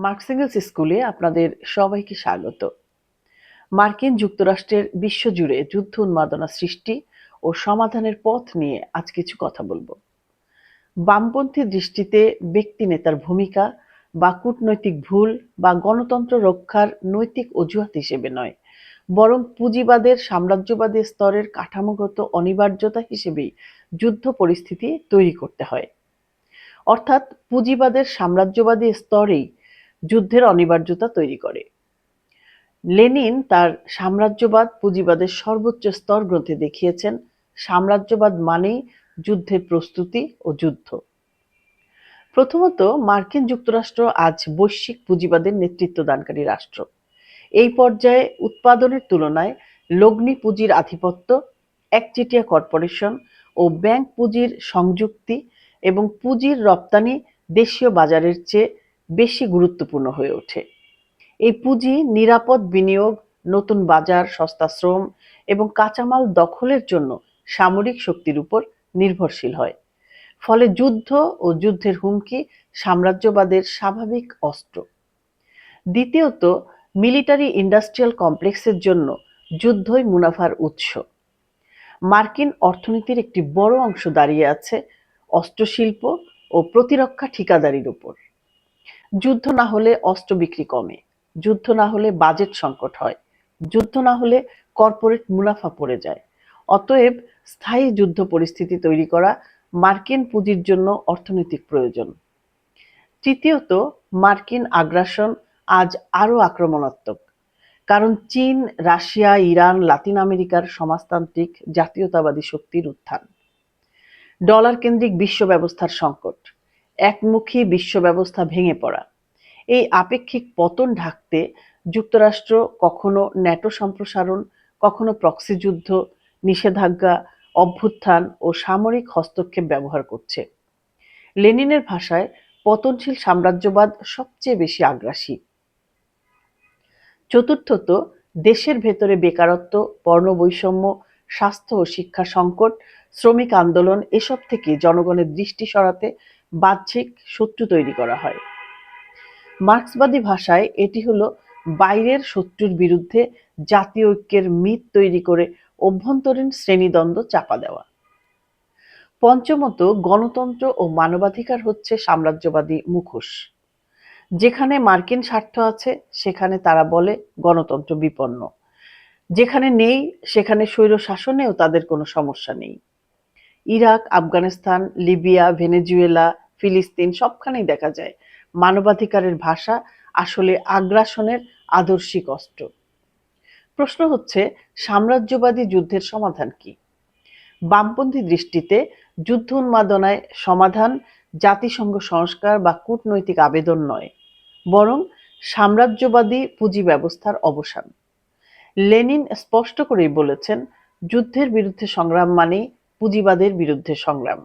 Marks angles স্কুলে আপনাদের সবাইকে স্বাগত। মার্কিন যুক্তরাষ্ট্রের বিশ্বজুড়ে যুদ্ধ উন্মাদনা সৃষ্টি ও সমাধানের পথ নিয়ে আজ কিছু কথা বলবো। বামপন্থী দৃষ্টিতে ব্যক্তি নেতার ভূমিকা বা কূটনৈতিক ভুল বা গণতন্ত্র রক্ষার নৈতিক অজুহাত হিসেবে নয়, বরং পুঁজিবাদের সাম্রাজ্যবাদী স্তরের কাঠামোগত অনিবার্যতা হিসেবেই যুদ্ধ পরিস্থিতি তৈরি করতে হয়। অর্থাৎ পুঁজিবাদের সাম্রাজ্যবাদী স্তরেই যুদ্ধের অনিবার্যতা তৈরি করে। লেনিন তার সাম্রাজ্যবাদ পুঁজিবাদের সর্বোচ্চ স্তর গ্রন্থে দেখিয়েছেন, সাম্রাজ্যবাদ মানেই যুদ্ধের প্রস্তুতি ও যুদ্ধ। প্রথমত, মার্কিন যুক্তরাষ্ট্র আজ বৈশ্বিক পুঁজিবাদের নেতৃত্বদানকারী রাষ্ট্র। এই পর্যায়ে উৎপাদনের তুলনায় লগ্নি পুঁজির আধিপত্য, একচেটিয়া কর্পোরেশন ও ব্যাংক পুঁজির সংযুক্তি এবং পুঁজির রপ্তানি দেশীয় বাজারের চেয়ে বেশি গুরুত্বপূর্ণ হয়ে ওঠে। এই পুঁজি নিরাপদ বিনিয়োগ, নতুন বাজার, সস্তা শ্রম এবং কাঁচামাল দখলের জন্য সামরিক শক্তির উপর নির্ভরশীল হয়। ফলে যুদ্ধ ও যুদ্ধের হুমকি সাম্রাজ্যবাদের স্বাভাবিক অস্ত্র। দ্বিতীয়ত, মিলিটারি ইন্ডাস্ট্রিয়াল কমপ্লেক্সের জন্য যুদ্ধই মুনাফার উৎস। মার্কিন অর্থনীতির একটি বড় অংশ দাঁড়িয়ে আছে অস্ত্রশিল্প ও প্রতিরক্ষা ঠিকাদারির উপর। যুদ্ধ না হলে অস্ত্র বিক্রি কমে, যুদ্ধ না হলে বাজেট সংকট হয়, যুদ্ধ না হলে কর্পোরেট মুনাফা পড়ে যায়। অতএব স্থায়ী যুদ্ধ পরিস্থিতি তৈরি করা মার্কিন পুঁজির জন্য অর্থনৈতিক প্রয়োজন। তৃতীয়ত, মার্কিন আগ্রাসন আজ আরও আক্রমণাত্মক, কারণ চীন, রাশিয়া, ইরান, লাতিন আমেরিকার সমাজতান্ত্রিক জাতীয়তাবাদী শক্তির উত্থান, ডলার কেন্দ্রিক বিশ্ব ব্যবস্থার সংকট, একমুখী বিশ্ব ব্যবস্থা ভেঙে পড়া। এই আপেক্ষিক পতন ঢাকতে যুক্তরাষ্ট্র কখনো ন্যাটো সম্প্রসারণ, কখনো প্রক্সি যুদ্ধ, নিষেধাজ্ঞা, অভ্যুত্থান ও সামরিক হস্তক্ষেপ ব্যবহার করছে। লেনিনের ভাষায় পতনশীল সাম্রাজ্যবাদ সবচেয়ে বেশি আগ্রাসী। চতুর্থত, দেশের ভেতরে বেকারত্ব, বর্ণবৈষম্য, স্বাস্থ্য ও শিক্ষা সংকট, শ্রমিক আন্দোলন এসব থেকে জনগণের দৃষ্টি সরাতে বাহ্যিক শত্রু তৈরি করা হয়। মার্ক্সবাদী ভাষায় এটি হলো বাইরের শত্রুর বিরুদ্ধে জাতীয় ঐক্যের মিথ তৈরি করে অভ্যন্তরীণ শ্রেণীদ্বন্দ্ব চাপা দেওয়া। পঞ্চমত, গণতন্ত্র ও মানবাধিকার হচ্ছে সাম্রাজ্যবাদী মুখোশ। যেখানে মার্কিন স্বার্থ আছে সেখানে তারা বলে গণতন্ত্র বিপন্ন, যেখানে নেই সেখানে স্বৈরশাসনেও তাদের কোনো সমস্যা নেই। ইরাক, আফগানিস্তান, লিবিয়া, ভেনেজুয়েলা, ফিলিস্তিন সবখানেই দেখা যায় মানবাধিকারের ভাষা আসলে আগ্রাসনের আদর্শিক অস্ত্র। প্রশ্ন হচ্ছে, সাম্রাজ্যবাদী যুদ্ধের সমাধান কি? বামপন্থী দৃষ্টিতে যুদ্ধ উন্মাদনায় সমাধান জাতিসংঘ সংস্কার বা কূটনৈতিক আবেদন নয়, বরং সাম্রাজ্যবাদী পুঁজি ব্যবস্থার অবসান। লেনিন স্পষ্ট করেই বলেছেন, যুদ্ধের বিরুদ্ধে সংগ্রাম মানেই পুঁজিবাদের বিরুদ্ধে সংগ্রাম।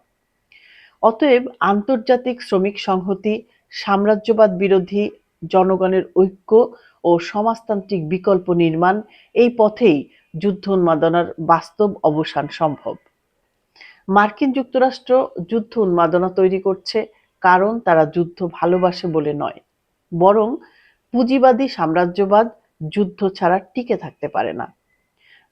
অতএব আন্তর্জাতিক শ্রমিক সংহতি, সাম্রাজ্যবাদ বিরোধী জনগণের ঐক্য ও সমাজতান্ত্রিক বিকল্প নির্মাণ, এই পথেই যুদ্ধ উন্মাদনার বাস্তব অবসান সম্ভব। মার্কিন যুক্তরাষ্ট্র যুদ্ধ উন্মাদনা তৈরি করছে কারণ তারা যুদ্ধ ভালোবাসে বলে নয়, বরং পুঁজিবাদী সাম্রাজ্যবাদ যুদ্ধ ছাড়া টিকে থাকতে পারে না।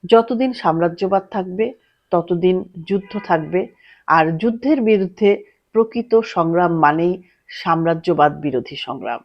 যতদিন সাম্রাজ্যবাদ থাকবে ততদিন যুদ্ধ থাকবে, আর যুদ্ধের বিরুদ্ধে প্রকৃত সংগ্রাম মানেই সাম্রাজ্যবাদ বিরোধী সংগ্রাম।